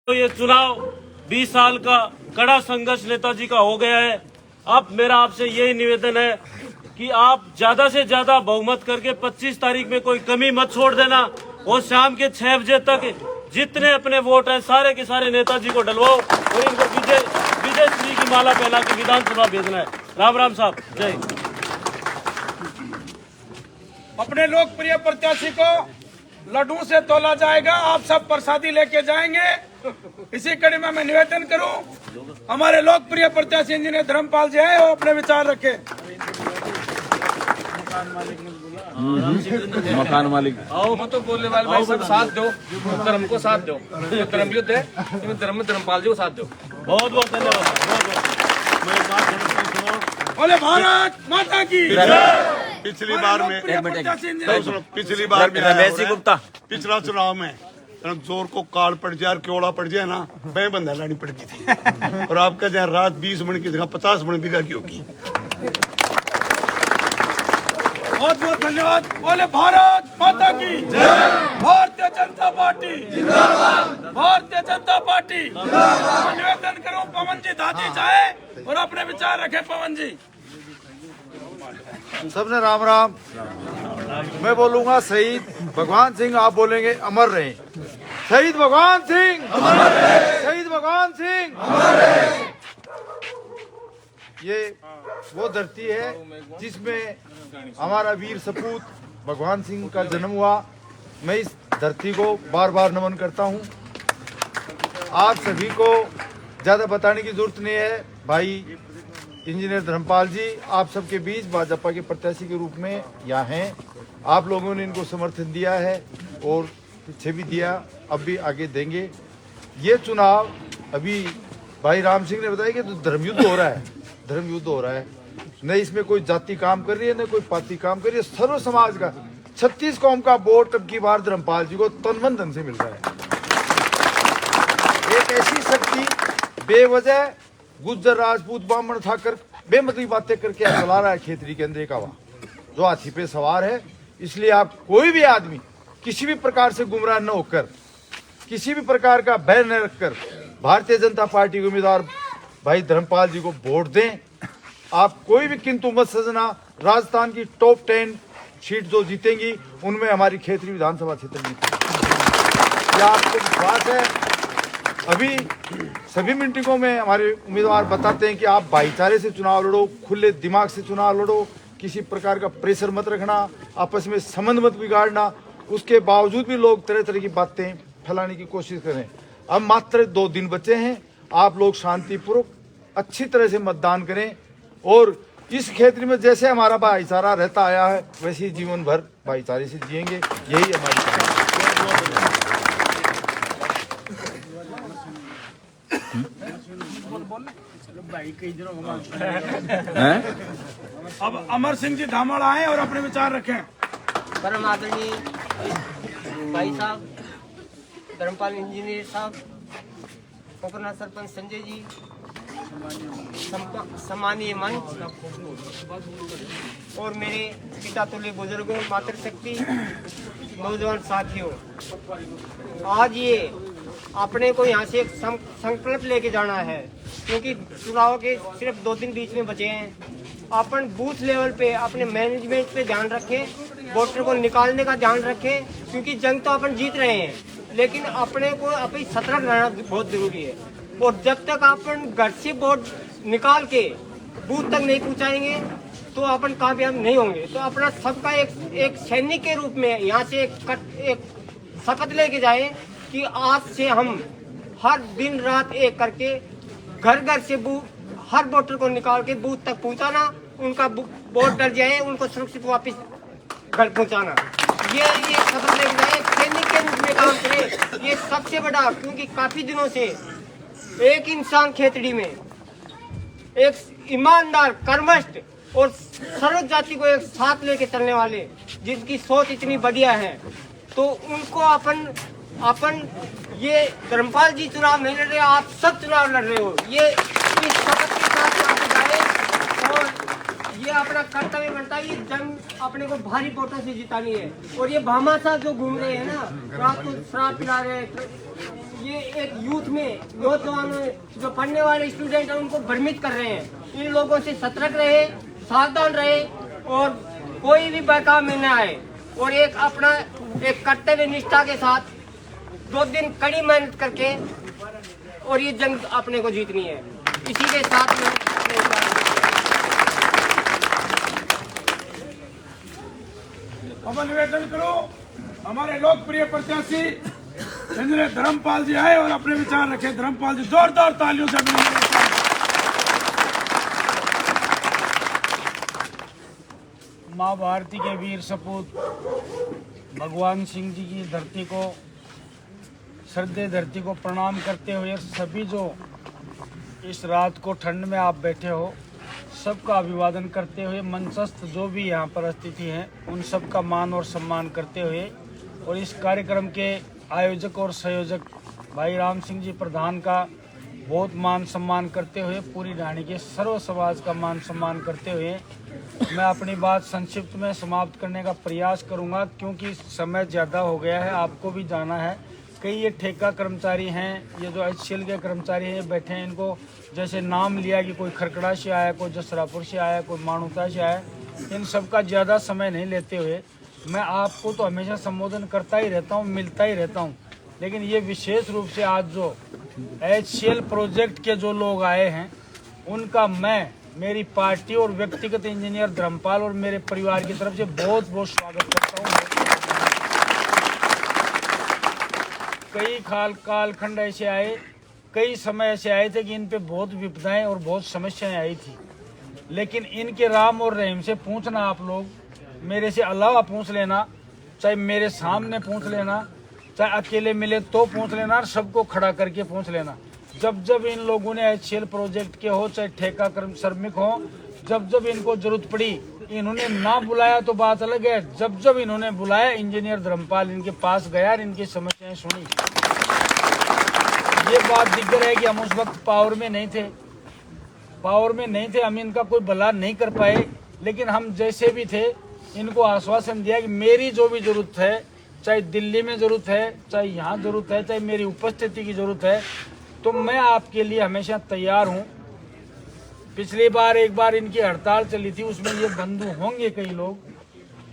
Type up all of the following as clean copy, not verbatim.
तो ये चुनाव 20 साल का कड़ा संघर्ष नेताजी का हो गया है। अब मेरा आपसे यही निवेदन है कि आप ज्यादा से ज्यादा बहुमत करके 25 तारीख में कोई कमी मत छोड़ देना और शाम के 6 बजे तक जितने अपने वोट हैं सारे के सारे नेताजी को डलवाओ और इनको विजय श्री की माला पहना के विधानसभा भेजना है। राम राम साहब, जय। अपने लोकप्रिय प्रत्याशी को लड्डू से तोला जाएगा, आप सब प्रसादी लेके जाएंगे। इसी कड़ी में मैं निवेदन करूं, हमारे लोकप्रिय प्रत्याशी इंजीनियर धर्मपाल जी हैं, वो अपने विचार रखे। मकान मालिक आओ तो बोलने वाले भाई सब साथ दो, धर्म को साथ दो, धर्म युद्ध है, धर्म में धर्मपाल जी को साथ दो। बहुत बहुत धन्यवाद। बोले भारत माता की। पिछली बार में पिछली बार में पिछला चुनाव में जोर को कार्ड पड़ जाए, क्योड़ा पड़ जाए ना, बह बंधा लानी पड़ती थी और आपका जहाँ रात 20 मिनट की जगह 50 मिनट बिगा की होगी। बहुत बहुत धन्यवाद। बोले भारत माता की, भारतीय जनता पार्टी जिंदाबाद, भारतीय जनता पार्टी। निवेदन करूं पवन जी दादी जाए और अपने विचार रखे। पवन जी सबने राम राम। मैं बोलूंगा शहीद भगवान सिंह, आप बोलेंगे अमर रहे। शहीद भगवान सिंह अमर रहे, शहीद भगवान सिंह अमर रहे। ये वो धरती है जिसमें हमारा वीर सपूत भगवान सिंह का जन्म हुआ। मैं इस धरती को बार बार नमन करता हूँ। आप सभी को ज्यादा बताने की जरूरत नहीं है। भाई इंजीनियर धर्मपाल जी आप सबके बीच भाजपा के प्रत्याशी के रूप में यहाँ हैं। आप लोगों ने इनको समर्थन दिया है और पीछे भी दिया, अब भी आगे देंगे। ये चुनाव अभी भाई राम सिंह ने बताया कि तो धर्मयुद्ध हो रहा है, धर्मयुद्ध हो रहा है। न इसमें कोई जाति काम कर रही है, न कोई पार्टी काम कर रही है। सर्व समाज का 36 कौम का वोट अब की बार धर्मपाल जी को तन मन धन से मिल रहा है। एक ऐसी शक्ति बेवजह गुज्जर राजपूत ब्राह्मण ठाकर बेमतलब बातें करके चला रहा है खेतरी के अंदर का जो हाथी पे सवार है। इसलिए आप कोई भी आदमी किसी भी प्रकार से गुमराह न होकर, किसी भी प्रकार का भय न रखकर भारतीय जनता पार्टी के उम्मीदवार भाई धर्मपाल जी को वोट दें। आप कोई भी किंतु मत सजना। राजस्थान की टॉप 10 सीट जो जीतेंगी उनमें हमारी खेतरी विधानसभा क्षेत्र जीतेगी। यह आपको विश्वास है। अभी सभी मीटिंगों में हमारे उम्मीदवार बताते हैं कि आप भाईचारे से चुनाव लड़ो, खुले दिमाग से चुनाव लड़ो, किसी प्रकार का प्रेशर मत रखना, आपस में संबंध मत बिगाड़ना। उसके बावजूद भी लोग तरह तरह की बातें फैलाने की कोशिश करें। अब मात्र 2 दिन बचे हैं। आप लोग शांतिपूर्वक अच्छी तरह से मतदान करें और इस क्षेत्र में जैसे हमारा भाईचारा रहता आया है वैसे ही जीवन भर भाईचारे से जिएंगे। यही हमारी अब अमर सिंह जी धामड़ आए और अपने विचार रखें। परम आदरणीय भाई साहब धर्मपाल इंजीनियर साहब, पोखरना सरपंच संजय जी, सम्मानीय मंच और मेरे पिता तुल्य बुजुर्गों, मातृशक्ति, नौजवान साथियों, आज ये अपने को यहाँ से एक संकल्प लेके जाना है क्योंकि चुनाव के सिर्फ 2 दिन बीच में बचे हैं। अपन बूथ लेवल पे अपने मैनेजमेंट पे ध्यान रखें, वोटर को निकालने का ध्यान रखें क्योंकि जंग तो अपन जीत रहे हैं लेकिन अपने को अपनी सतर्क रहना बहुत जरूरी है। और जब तक अपन घर से वोट निकाल के बूथ तक नहीं पहुंचाएंगे तो अपन कामयाब नहीं होंगे। तो अपना सबका एक सैनिक के रूप में यहाँ से एक शपथ लेके जाए कि आज से हम हर दिन रात एक करके घर घर से हर वोटर को निकाल के बूथ तक पहुंचाना, उनका वोट डल जाए, उनको सुरक्षित वापस घर पहुंचाना। ये शपथ लेके जाए, सैनिक के रूप में काम करे। ये सबसे बड़ा, क्योंकि काफी दिनों से एक इंसान खेतड़ी में एक ईमानदार, कर्मठ और सर्व जाति को एक साथ लेके चलने वाले जिनकी सोच इतनी बढ़िया है, तो उनको अपन ये धर्मपाल जी चुनाव नहीं लड़ रहे, आप सब चुनाव लड़ रहे हो। ये इस शपथ के साथ आगे जाए और ये अपना कर्तव्य बनता है। ये जंग अपने को भारी वोटों से जितानी है। और ये भामाशाह जो घूम रहे हैं ना, रात को शराब पिला रहे हैं, ये एक यूथ में नौजवान जो पढ़ने वाले स्टूडेंट हैं उनको भ्रमित कर रहे हैं। इन लोगों से सतर्क रहे, सावधान रहे और कोई भी बहकाव में न आए और एक अपना एक कर्तव्य निष्ठा के साथ 2 दिन कड़ी मेहनत करके और ये जंग अपने को जीतनी है। इसी के साथ में अब निवेदन करो हमारे लोकप्रिय प्रत्याशी इंजीनियर धर्मपाल जी आए और अपने विचार रखे। धर्मपाल जी जोरदार तालियों से माँ भारती के वीर सपूत भगवान सिंह जी की धरती को, श्रद्धेय धरती को प्रणाम करते हुए सभी जो इस रात को ठंड में आप बैठे हो सबका अभिवादन करते हुए मंचस्थ जो भी यहाँ पर स्थिति हैं उन सब का मान और सम्मान करते हुए और इस कार्यक्रम के आयोजक और संयोजक भाई राम सिंह जी प्रधान का बहुत मान सम्मान करते हुए पूरी ढाणी के सर्व समाज का मान सम्मान करते हुए मैं अपनी बात संक्षिप्त में समाप्त करने का प्रयास करूंगा, क्योंकि समय ज़्यादा हो गया है, आपको भी जाना है। कई ये ठेका कर्मचारी हैं, ये जो HCL के कर्मचारी हैं ये बैठे हैं, इनको जैसे नाम लिया कि कोई खरकड़ा से आया, कोई जसरापुर से आया, कोई मानूता से आया, इन सब का ज़्यादा समय नहीं लेते हुए मैं आपको तो हमेशा संबोधन करता ही रहता हूँ, मिलता ही रहता हूँ, लेकिन ये विशेष रूप से आज जो HCL प्रोजेक्ट के जो लोग आए हैं उनका मैं मेरी पार्टी और व्यक्तिगत इंजीनियर धर्मपाल और मेरे परिवार की तरफ से बहुत बहुत स्वागत करता हूँ। कई कालखंड ऐसे आए, कई समय ऐसे आए थे कि इन पे बहुत विपदाएं और बहुत समस्याएं आई थी, लेकिन इनके राम और रहीम से पूछना, आप लोग मेरे से अलावा पूछ लेना, चाहे मेरे सामने पूछ लेना, चाहे अकेले मिले तो पूछ लेना, और सबको खड़ा करके पूछ लेना। जब जब इन लोगों ने HCL प्रोजेक्ट के हो, चाहे ठेका कर्म श्रमिक हो, जब जब इनको जरूरत पड़ी, इन्होंने ना बुलाया तो बात अलग है, जब जब इन्होंने बुलाया इंजीनियर धर्मपाल इनके पास गया और इनकी समस्याएं सुनी। ये बात दिख रहा है कि हम उस वक्त पावर में नहीं थे, हम इनका कोई भला नहीं कर पाए, लेकिन हम जैसे भी थे इनको आश्वासन दिया कि मेरी जो भी जरूरत है, चाहे दिल्ली में जरूरत है, चाहे यहाँ जरूरत है, चाहे मेरी उपस्थिति की जरूरत है, तो मैं आपके लिए हमेशा तैयार हूँ। पिछली बार एक बार इनकी हड़ताल चली थी, उसमें ये बंधु होंगे कई लोग,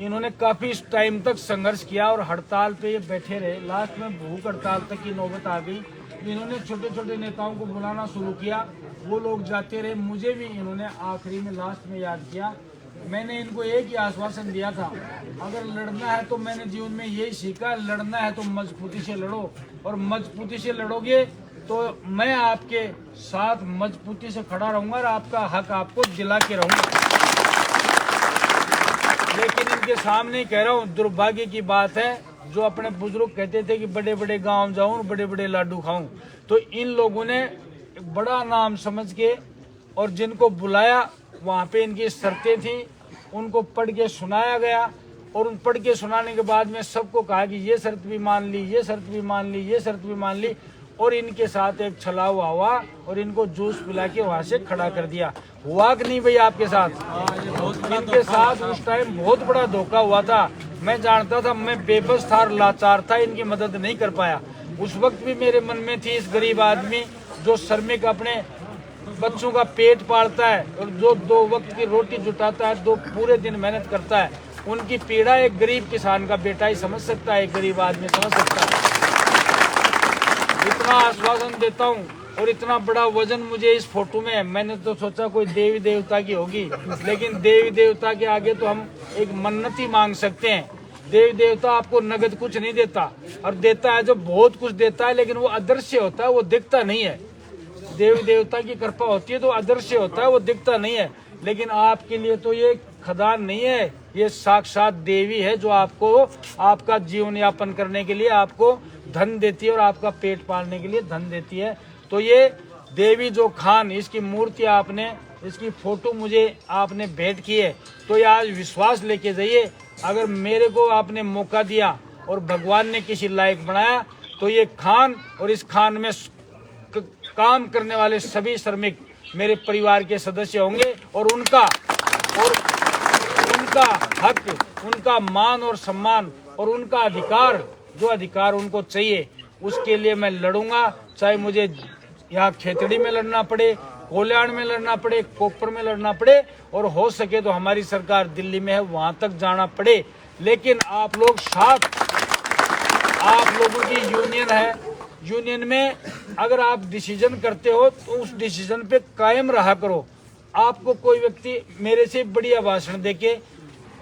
इन्होंने काफ़ी टाइम तक संघर्ष किया और हड़ताल पे ये बैठे रहे, लास्ट में भूख हड़ताल तक की नौबत आ गई। इन्होंने छोटे छोटे नेताओं को बुलाना शुरू किया, वो लोग जाते रहे, मुझे भी इन्होंने आखिरी में लास्ट में याद किया। मैंने इनको एक ही आश्वासन दिया था, अगर लड़ना है तो मैंने जीवन में यही सीखा, लड़ना है तो मजबूती से लड़ो, और मजबूती से लड़ोगे तो मैं आपके साथ मजबूती से खड़ा रहूंगा और आपका हक आपको दिला के रहूंगा। लेकिन इनके सामने कह रहा हूँ, दुर्भाग्य की बात है, जो अपने बुजुर्ग कहते थे कि बड़े बड़े गांव जाऊं, बड़े बड़े लाडू खाऊं, तो इन लोगों ने बड़ा नाम समझ के और जिनको बुलाया वहाँ पे इनकी शर्तें थी, उनको पढ़ के सुनाया गया, और उन पढ़ के सुनाने के बाद में सबको कहा कि ये शर्त भी मान ली, ये शर्त भी मान ली, ये शर्त भी मान ली, और इनके साथ एक छलावा हुआ और इनको जूस पिला के वहाँ से खड़ा कर दिया। हुआ कि नहीं भाई आपके साथ? इनके साथ उस टाइम बहुत बड़ा धोखा हुआ था। मैं जानता था, मैं बेबस था, लाचार था, इनकी मदद नहीं कर पाया। उस वक्त भी मेरे मन में थी, इस गरीब आदमी जो श्रमिक अपने बच्चों का पेट पालता है और जो 2 वक्त की रोटी जुटाता है, 2 पूरे दिन मेहनत करता है, उनकी पीड़ा एक गरीब किसान का बेटा ही समझ सकता है, एक गरीब आदमी समझ सकता है। इतना आश्वासन देता हूँ और इतना बड़ा वजन मुझे इस फोटो में है। मैंने तो सोचा कोई देवी देवता की होगी, लेकिन देवी देवता के आगे तो हम एक मन्नत ही मांग सकते हैं। देवी देवता आपको नगद कुछ नहीं देता, और देता है जो बहुत कुछ देता है, लेकिन वो अदृश्य होता है, वो दिखता नहीं है। देवी देवता की कृपा होती है तो अदृश्य होता है, वो दिखता नहीं है। लेकिन आपके लिए तो ये खदान नहीं है, ये साक्षात देवी है, जो आपको आपका जीवन यापन करने के लिए आपको धन देती है और आपका पेट पालने के लिए धन देती है। तो ये देवी जो खान, इसकी मूर्ति आपने, इसकी फोटो मुझे आपने भेंट की है, तो ये आज विश्वास लेके जाइए, अगर मेरे को आपने मौका दिया और भगवान ने किसी लायक बनाया, तो ये खान और इस खान में काम करने वाले सभी श्रमिक मेरे परिवार के सदस्य होंगे, और उनका हक, उनका मान और सम्मान और उनका अधिकार, जो अधिकार उनको चाहिए उसके लिए मैं लड़ूंगा, चाहे मुझे यहाँ खेतड़ी में लड़ना पड़े, कोल्याण में लड़ना पड़े, कोपर में लड़ना पड़े, और हो सके तो हमारी सरकार दिल्ली में है वहां तक जाना पड़े। लेकिन आप लोग साथ, आप लोगों की यूनियन है, यूनियन में अगर आप डिसीजन करते हो तो उस डिसीजन पे कायम रहा करो। आपको कोई व्यक्ति मेरे से बढ़िया भाषण देके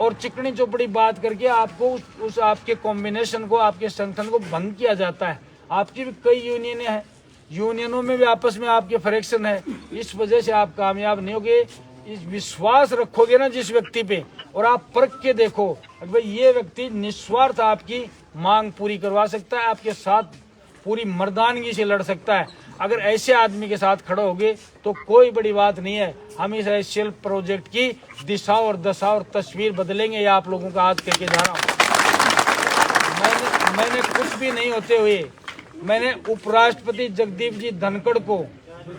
और चिकनी चौपड़ी बात करके आपको उस आपके कॉम्बिनेशन को, आपके संगठन को भंग किया जाता है। आपकी भी कई यूनियनें हैं, यूनियनों में भी आपस में आपके फ्रैक्शन है, इस वजह से आप कामयाब नहीं होगे। इस विश्वास रखोगे ना जिस व्यक्ति पे, और आप परख के देखो भाई ये व्यक्ति निस्वार्थ आपकी मांग पूरी करवा सकता है, आपके साथ पूरी मर्दानगी से लड़ सकता है। अगर ऐसे आदमी के साथ खड़े होगे तो कोई बड़ी बात नहीं है। हम इस एचसीएल प्रोजेक्ट की दिशा और दशा और तस्वीर बदलेंगे, ये आप लोगों का आज करके जा रहा हूँ। मैंने कुछ भी नहीं होते हुए मैंने उपराष्ट्रपति जगदीप जी धनखड़ को,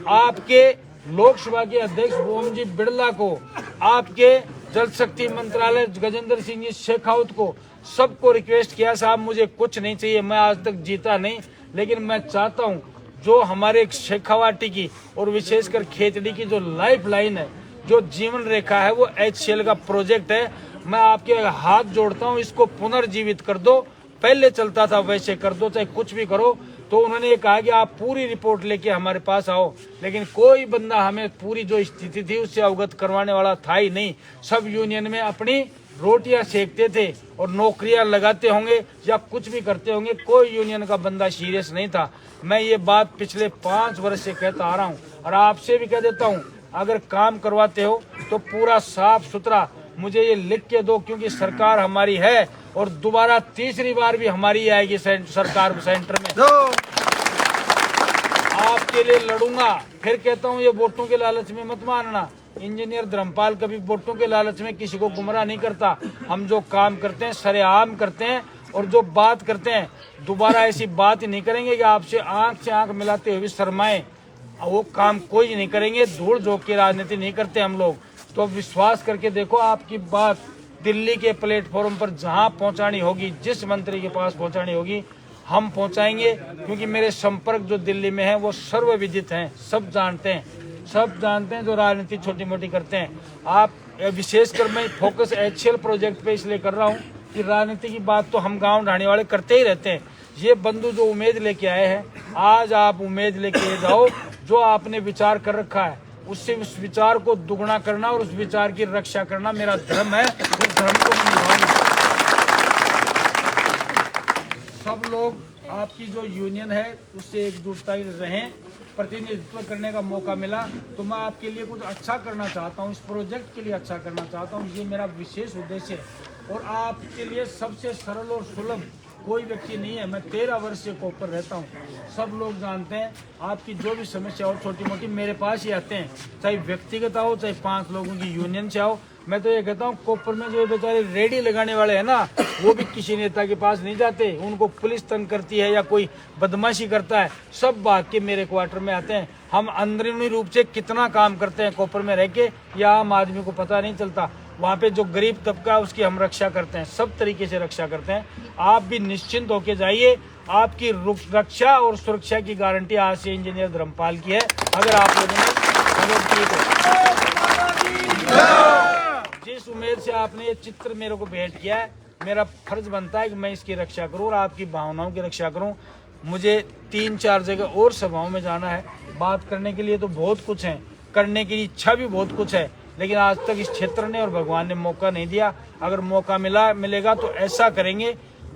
आपके लोकसभा के अध्यक्ष ओम जी बिड़ला को, आपके जल शक्ति मंत्रालय गजेंद्र सिंह जी शेखावत को, सबको रिक्वेस्ट किया साहब मुझे कुछ नहीं चाहिए, मैं आज तक जीता नहीं, लेकिन मैं चाहता हूं जो हमारे शेखावाटी की और विशेषकर खेतड़ी की जो लाइफ लाइन है, जो जीवन रेखा है, वो एचसीएल का प्रोजेक्ट है। मैं आपके हाथ जोड़ता हूं, इसको पुनर्जीवित कर दो, पहले चलता था वैसे कर दो, चाहे कुछ भी करो। तो उन्होंने ये कहा कि आप पूरी रिपोर्ट लेके हमारे पास आओ, लेकिन कोई बंदा हमें पूरी जो स्थिति थी उससे अवगत करवाने वाला था ही नहीं। सब यूनियन में अपनी रोटियां सेकते थे और नौकरियां लगाते होंगे या कुछ भी करते होंगे, कोई यूनियन का बंदा सीरियस नहीं था। मैं ये बात पिछले 5 वर्ष से कहता आ रहा हूँ और आपसे भी कह देता हूँ, अगर काम करवाते हो तो पूरा साफ सुथरा मुझे ये लिख के दो, क्योंकि सरकार हमारी है और दोबारा तीसरी बार भी हमारी आएगी सरकार सेंटर में। आपके लिए लड़ूंगा। फिर कहता हूँ ये वोटों के लालच में मत मानना। इंजीनियर धर्मपाल कभी वोटों के लालच में किसी को गुमराह नहीं करता। हम जो काम करते हैं सरेआम करते हैं, और जो बात करते हैं दोबारा ऐसी बात ही नहीं करेंगे कि आपसे आंख से आंख मिलाते हुए शर्माएं। वो काम कोई नहीं करेंगे। धूल झोंक की राजनीति नहीं करते हम लोग। तो विश्वास करके देखो, आपकी बात दिल्ली के प्लेटफॉर्म पर जहां पहुंचानी होगी, जिस मंत्री के पास पहुंचानी होगी, हम पहुंचाएंगे। क्योंकि मेरे संपर्क जो दिल्ली में है वो सर्वविदित हैं, सब जानते हैं जो राजनीति छोटी मोटी करते हैं। आप विशेषकर मैं फोकस एचसीएल प्रोजेक्ट पे इसलिए कर रहा हूँ कि राजनीति की बात तो हम गांव ढाणी वाले करते ही रहते हैं। ये बंधु जो उम्मीद लेके आए हैं, आज आप उम्मीद लेके जाओ। जो आपने विचार कर रखा है उससे उस विचार को दुगना करना और उस विचार की रक्षा करना मेरा धर्म है। उस धर्म को मैं निभाऊंगा। सब लोग आपकी जो यूनियन है उससे एकजुटता रहें। प्रतिनिधित्व करने का मौका मिला तो मैं आपके लिए कुछ अच्छा करना चाहता हूँ, इस प्रोजेक्ट के लिए अच्छा करना चाहता हूँ। ये मेरा विशेष उद्देश्य है। और आपके लिए सबसे सरल और सुलभ कोई व्यक्ति नहीं है। मैं 13 वर्ष से कोपर रहता हूँ, सब लोग जानते हैं। आपकी जो भी समस्या हो छोटी मोटी मेरे पास ही आते हैं, चाहे व्यक्तिगत आओ चाहे 5 लोगों की यूनियन से आओ। मैं तो ये कहता हूँ कोपर में जो बेचारे रेडी लगाने वाले हैं ना, वो भी किसी नेता के पास नहीं जाते। उनको पुलिस तंग करती है या कोई बदमाशी करता है, सब भाग के मेरे क्वार्टर में आते हैं। हम अंदरूनी रूप से कितना काम करते हैं कोपर में रह के, या आम आदमी को पता नहीं चलता। वहाँ पे जो गरीब तबका है उसकी हम रक्षा करते हैं, सब तरीके से रक्षा करते हैं। आप भी निश्चिंत होके जाइए। आपकी रक्षा और सुरक्षा की गारंटी आज से इंजीनियर धर्मपाल की है, अगर आप लोगों ने जिस उम्मीद से आपने ये चित्र मेरे को भेंट किया है, मेरा फर्ज बनता है कि मैं इसकी रक्षा करूं और आपकी भावनाओं की रक्षा करूं। मुझे 3-4 जगह और सभाओं में जाना है। बात करने के लिए तो बहुत कुछ है, करने की इच्छा भी बहुत कुछ है, लेकिन आज तक इस क्षेत्र ने और भगवान ने मौका नहीं दिया। अगर मौका मिलेगा तो ऐसा करेंगे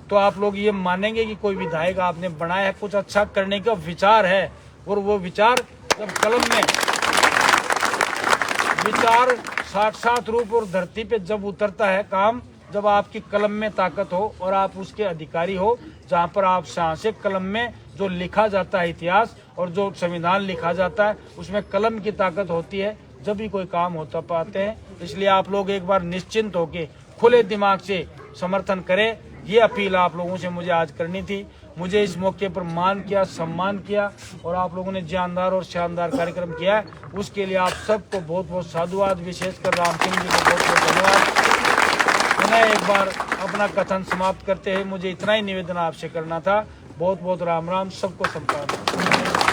तो आप लोग ये मानेंगे कि कोई विधायक आपने बनाया है, कुछ अच्छा करने का विचार है। और वो विचार जब कलम में विचार साक्षात रूप और धरती पे जब उतरता है काम, जब आपकी कलम में ताकत हो और आप उसके अधिकारी हो, जहाँ पर आप से कलम में जो लिखा जाता है इतिहास और जो संविधान लिखा जाता है उसमें कलम की ताकत होती है, जब भी कोई काम होता पाते हैं। इसलिए आप लोग एक बार निश्चिंत होके खुले दिमाग से समर्थन करें। ये अपील आप लोगों से मुझे आज करनी थी। मुझे इस मौके पर मान किया, सम्मान किया और आप लोगों ने जानदार और शानदार कार्यक्रम किया है, उसके लिए आप सबको बहुत बहुत साधुवाद। विशेषकर राम सिंह जी को बहुत बहुत धन्यवाद। पुनः एक बार अपना कथन समाप्त करते हैं, मुझे इतना ही निवेदन आपसे करना था बहुत बहुत राम राम, सबको संपादन।